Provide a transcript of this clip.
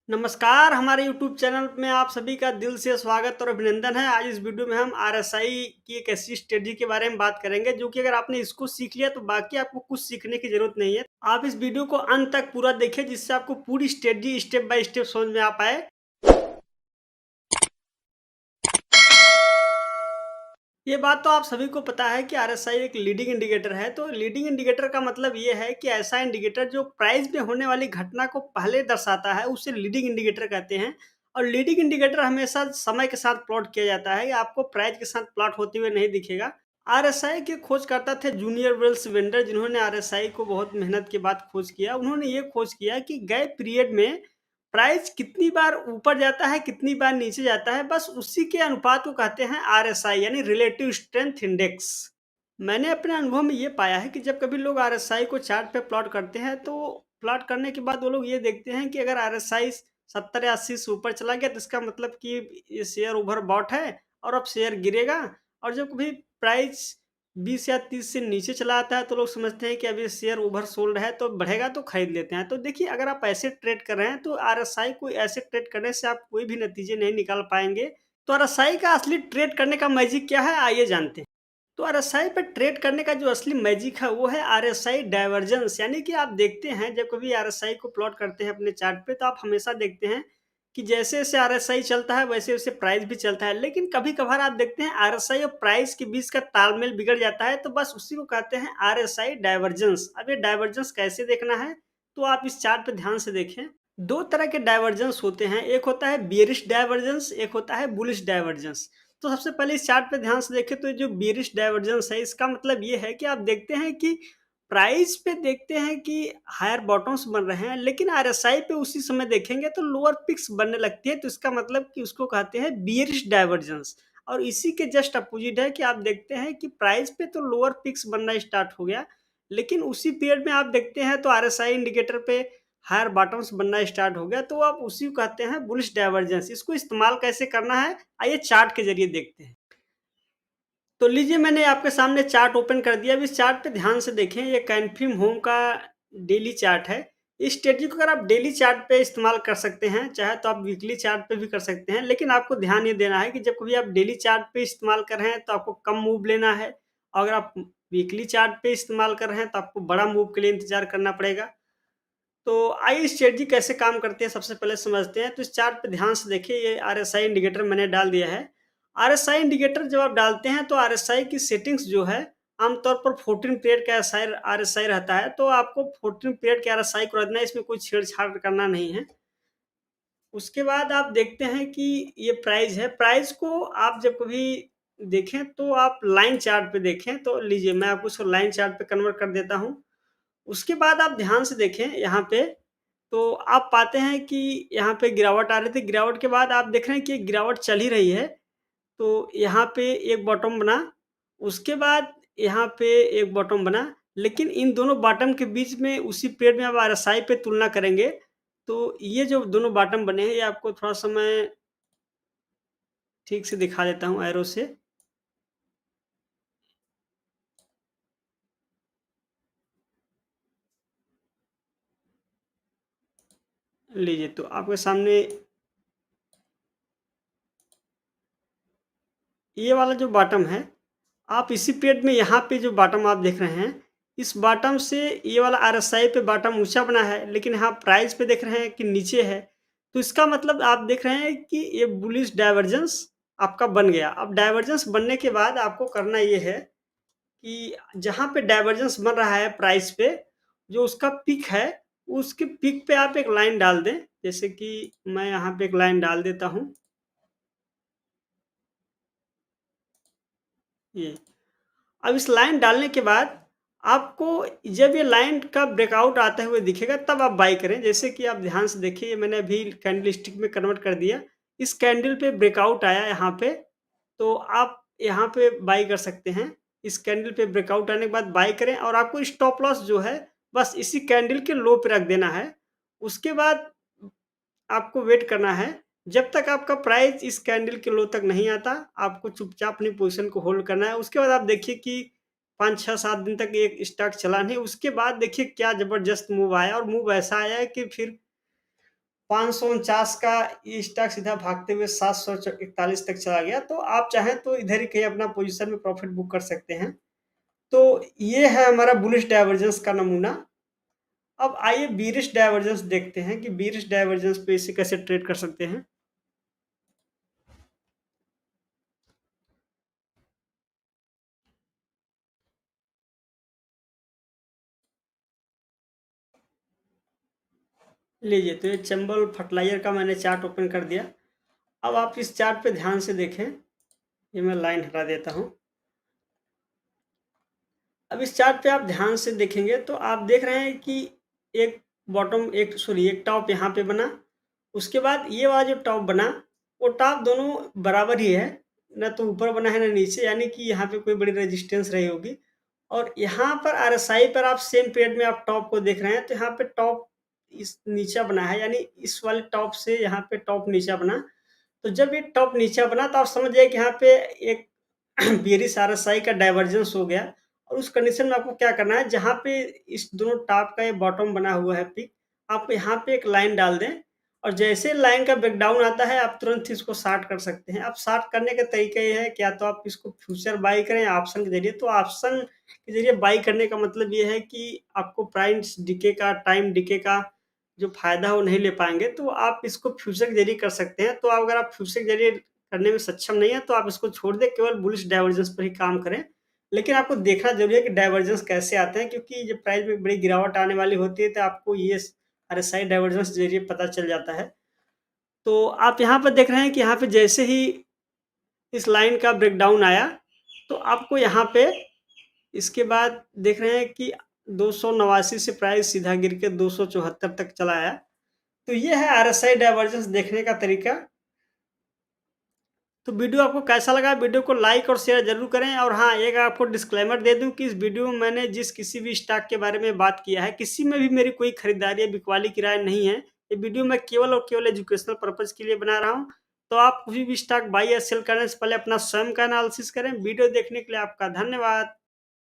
नमस्कार, हमारे YouTube channel में आप सभी का दिल से स्वागत और अभिनंदन है। आज इस वीडियो में हम आरएसआई की एक ऐसी स्ट्रेटजी के बारे में बात करेंगे जो कि अगर आपने इसको सीख लिया तो बाकी आपको कुछ सीखने की ज़रूरत नहीं है। आप इस वीडियो को अंत तक पूरा देखें जिससे आपको पूरी स्ट्रेटजी स्टेप बाय स्टेप समझ में आ पाए। ये बात तो आप सभी को पता है कि आरएसआई एक लीडिंग इंडिकेटर है। तो लीडिंग इंडिकेटर का मतलब ये है कि ऐसा इंडिकेटर जो प्राइस में होने वाली घटना को पहले दर्शाता है, उसे लीडिंग इंडिकेटर कहते हैं। और लीडिंग इंडिकेटर हमेशा समय के साथ प्लॉट किया जाता है, आपको प्राइस के साथ प्लॉट होते हुए नहीं दिखेगा। आरएसआई के खोजकर्ता थे जूनियर वेल्स वेंडर, जिन्होंने आरएसआई को बहुत मेहनत के बाद खोज किया। उन्होंने ये खोज किया कि गए पीरियड में प्राइस कितनी बार ऊपर जाता है, कितनी बार नीचे जाता है, बस उसी के अनुपात को कहते हैं आरएसआई यानी रिलेटिव स्ट्रेंथ इंडेक्स। मैंने अपने अनुभव में ये पाया है कि जब कभी लोग आरएसआई को चार्ट पे प्लॉट करते हैं तो प्लॉट करने के बाद वो लोग ये देखते हैं कि अगर आरएसआई 70 या 80 से ऊपर चला गया तो इसका मतलब कि ये शेयर ओवर बॉट है और अब शेयर गिरेगा। और जब कभी प्राइस 20 या 30 से नीचे चला आता है तो लोग समझते हैं कि अभी शेयर ओवर सोल्ड है, तो बढ़ेगा तो खरीद लेते हैं। तो देखिए, अगर आप ऐसे ट्रेड कर रहे हैं तो आरएसआई को ऐसे ट्रेड करने से आप कोई भी नतीजे नहीं निकाल पाएंगे। तो आरएसआई का असली ट्रेड करने का मैजिक क्या है, आइए जानते हैं। तो आरएसआई पे ट्रेड करने का जो असली मैजिक है वो है आरएसआई डाइवर्जेंस। यानी कि आप देखते हैं जब कभी आरएसआई को प्लॉट करते हैं अपने चार्ट पे तो आप हमेशा देखते हैं कि जैसे जैसे आरएसआई चलता है वैसे वैसे प्राइस भी चलता है। लेकिन कभी कभार आप देखते हैं आरएसआई और प्राइस के बीच का तालमेल बिगड़ जाता है, तो बस उसी को कहते हैं आरएसआई डाइवर्जेंस। अब ये डाइवर्जेंस कैसे देखना है, तो आप इस चार्ट पे ध्यान से देखें। दो तरह के डाइवर्जेंस होते हैं, एक होता है बियरिश डाइवर्जेंस, एक होता है बुलिश डाइवर्जेंस। तो सबसे पहले इस चार्ट पे ध्यान से देखें तो ये जो बेयरिश डाइवर्जेंस है इसका मतलब ये है कि आप देखते हैं कि प्राइस पे देखते हैं कि हायर बॉटम्स बन रहे हैं, लेकिन आरएसआई पे उसी समय देखेंगे तो लोअर पिक्स बनने लगती है। तो इसका मतलब कि उसको कहते हैं बियरिश डाइवर्जेंस। और इसी के जस्ट अपोजिट है कि आप देखते हैं कि प्राइस पे तो लोअर पिक्स बनना स्टार्ट हो गया, लेकिन उसी पीरियड में आप देखते हैं तो आरएसआई इंडिकेटर पे हायर बॉटम्स बनना स्टार्ट हो गया। तो आप उसी को कहते हैं बुलिश डाइवर्जेंस। इसको इस्तेमाल कैसे करना है, आइए चार्ट के जरिए देखते हैं। तो लीजिए, मैंने आपके सामने चार्ट ओपन कर दिया। अब इस चार्ट पे ध्यान से देखें, ये कैनफिन होम का डेली चार्ट है। इस स्ट्रेटजी को अगर आप डेली चार्ट पे इस्तेमाल कर सकते हैं, चाहे तो आप वीकली चार्ट पे भी कर सकते हैं, लेकिन आपको ध्यान ये देना है कि जब कभी आप डेली चार्ट पे इस्तेमाल कर रहे हैं तो आपको कम मूव लेना है, और अगर आप वीकली चार्ट पे इस्तेमाल कर रहे हैं तो आपको बड़ा मूव के लिए इंतजार करना पड़ेगा। तो आइए स्ट्रेटजी कैसे काम करती है सबसे पहले समझते हैं। तो इस चार्ट पे ध्यान से देखिए, ये आरएसआई इंडिकेटर मैंने डाल दिया है। आरएसआई इंडिकेटर जब आप डालते हैं तो आरएसआई की सेटिंग्स जो है आमतौर पर 14 पीरियड का आरएसआई आरएसआई रहता है। तो आपको 14 पीरियड के आरएसआई को रखना है, इसमें कोई छेड़छाड़ करना नहीं है। उसके बाद आप देखते हैं कि ये प्राइस है। प्राइस को आप जब कभी देखें तो आप लाइन चार्ट पे देखें। तो लीजिए, मैं आपको इसको लाइन चार्ट पे कन्वर्ट कर देता हूँ। उसके बाद आप ध्यान से देखें यहाँ पे, तो आप पाते हैं कि यहाँ पे गिरावट आ रही थी। गिरावट के बाद आप देख रहे हैं कि गिरावट चल ही रही है। तो यहाँ पे एक बॉटम बना, उसके बाद यहाँ पे एक बॉटम बना, लेकिन इन दोनों बॉटम के बीच में उसी पीरियड में आप आरएसआई पे तुलना करेंगे, तो ये जो दोनों बॉटम बने हैं, ये आपको थोड़ा-सा मैं ठीक से दिखा देता हूँ एरो से। लीजिए, तो आपके सामने ये वाला जो बॉटम है, आप इसी पीरियड में यहाँ पे जो बॉटम आप देख रहे हैं, इस बॉटम से ये वाला आरएसआई पे बॉटम ऊँचा बना है, लेकिन यहाँ प्राइस पे देख रहे हैं कि नीचे है। तो इसका मतलब आप देख रहे हैं कि ये बुलिश डाइवर्जेंस आपका बन गया। अब डाइवर्जेंस बनने के बाद आपको करना ये है कि जहाँ पे डाइवर्जेंस बन रहा है प्राइस पे, जो उसका पीक है, उसके पीक पे आप एक लाइन डाल दें। जैसे कि मैं यहाँ पे एक लाइन डाल देता हूँ, ये। अब इस लाइन डालने के बाद आपको जब ये लाइन का ब्रेकआउट आते हुए दिखेगा तब आप बाई करें। जैसे कि आप ध्यान से देखिए, ये मैंने अभी कैंडल स्टिक में कन्वर्ट कर दिया। इस कैंडल पे ब्रेकआउट आया यहाँ पे, तो आप यहाँ पे बाई कर सकते हैं। इस कैंडल पे ब्रेकआउट आने के बाद बाई करें, और आपको स्टॉप लॉस जो है बस इसी कैंडल के लो पे रख देना है। उसके बाद आपको वेट करना है जब तक आपका प्राइस इस कैंडल के लो तक नहीं आता। आपको चुपचाप अपनी पोजीशन को होल्ड करना है। उसके बाद आप देखिए कि 5, 6, 7 दिन तक एक स्टॉक चला नहीं। उसके बाद देखिए क्या ज़बरदस्त मूव आया, और मूव ऐसा आया है कि फिर 549 का ये स्टॉक सीधा भागते हुए 741 तक चला गया। तो आप चाहें तो इधर ही कहीं अपना पोज़ीशन में प्रॉफ़िट बुक कर सकते हैं। तो ये है हमारा बुलिश डाइवर्जेंस का नमूना। अब आइए बीरिश डाइवर्जेंस देखते हैं कि बीरिश डाइवर्जेंस पे इसे कैसे ट्रेड कर सकते हैं। लीजिए, तो ये चंबल फर्टिलाइज़र का मैंने चार्ट ओपन कर दिया। अब आप इस चार्ट पे ध्यान से देखें, ये मैं लाइन हटा देता हूँ। अब इस चार्ट पे आप ध्यान से देखेंगे तो आप देख रहे हैं कि एक एक टॉप यहाँ पे बना, उसके बाद ये वाला जो टॉप बना, वो टॉप दोनों बराबर ही है, ना तो ऊपर बना है ना नीचे, यानी कि यहाँ पे कोई बड़ी रेजिस्टेंस रही होगी। और यहाँ पर आरएसआई पर आप सेम पीरियड में आप टॉप को देख रहे हैं, तो यहाँ पे टॉप इस नीचा बना है, यानी इस वाले टॉप से यहाँ पे टॉप नीचा बना। तो जब ये टॉप नीचा बना तो आप समझ जाइए कि यहाँ पे एक बेयरिश आरएसआई का डाइवर्जेंस हो गया। और उस कंडीशन में आपको क्या करना है, जहाँ पे इस दोनों टॉप का ये बॉटम बना हुआ है पीक, आप यहाँ पे एक लाइन डाल दें और जैसे लाइन का ब्रेकडाउन आता है आप तुरंत ही इसको शार्ट कर सकते हैं। अब शार्ट करने का तरीका ये है कि या तो आप इसको फ्यूचर बाय करें या ऑप्शन के ज़रिए। तो ऑप्शन के ज़रिए बाय करने का मतलब ये है कि आपको प्राइस डिके का, टाइम डिके का जो फ़ायदा है वो नहीं ले पाएँगे, तो आप इसको फ्यूचर के ज़रिए कर सकते हैं। तो अगर आप फ्यूचर के ज़रिए करने में सक्षम नहीं हैं, तो आप इसको छोड़ दें, केवल बुलिश डाइवर्जेंस पर ही काम करें। लेकिन आपको देखना ज़रूरी है कि डाइवर्जेंस कैसे आते हैं, क्योंकि जब प्राइस में बड़ी गिरावट आने वाली होती है, तो आपको ये आरएसआई डाइवर्जेंस के ज़रिए पता चल जाता है। तो आप यहाँ पर देख रहे हैं कि यहाँ पे जैसे ही इस लाइन का ब्रेकडाउन आया, तो आपको यहाँ पे इसके बाद देख रहे हैं कि 289 से प्राइस सीधा गिर के 274 तक चला आया। तो ये है आरएसआई डाइवर्जेंस देखने का तरीका। तो वीडियो आपको कैसा लगा? वीडियो को लाइक और शेयर ज़रूर करें। और हाँ, एक आपको डिस्क्लेमर दे दूँ कि इस वीडियो में मैंने जिस किसी भी स्टॉक के बारे में बात किया है, किसी में भी मेरी कोई खरीदारी या बिकवाली की राय नहीं है। ये वीडियो मैं केवल और केवल एजुकेशनल पर्पज़ के लिए बना रहा हूँ। तो आप कोई भी स्टॉक बाय या सेल करने से पहले अपना स्वयं का एनालिसिस करें। वीडियो देखने के लिए आपका धन्यवाद।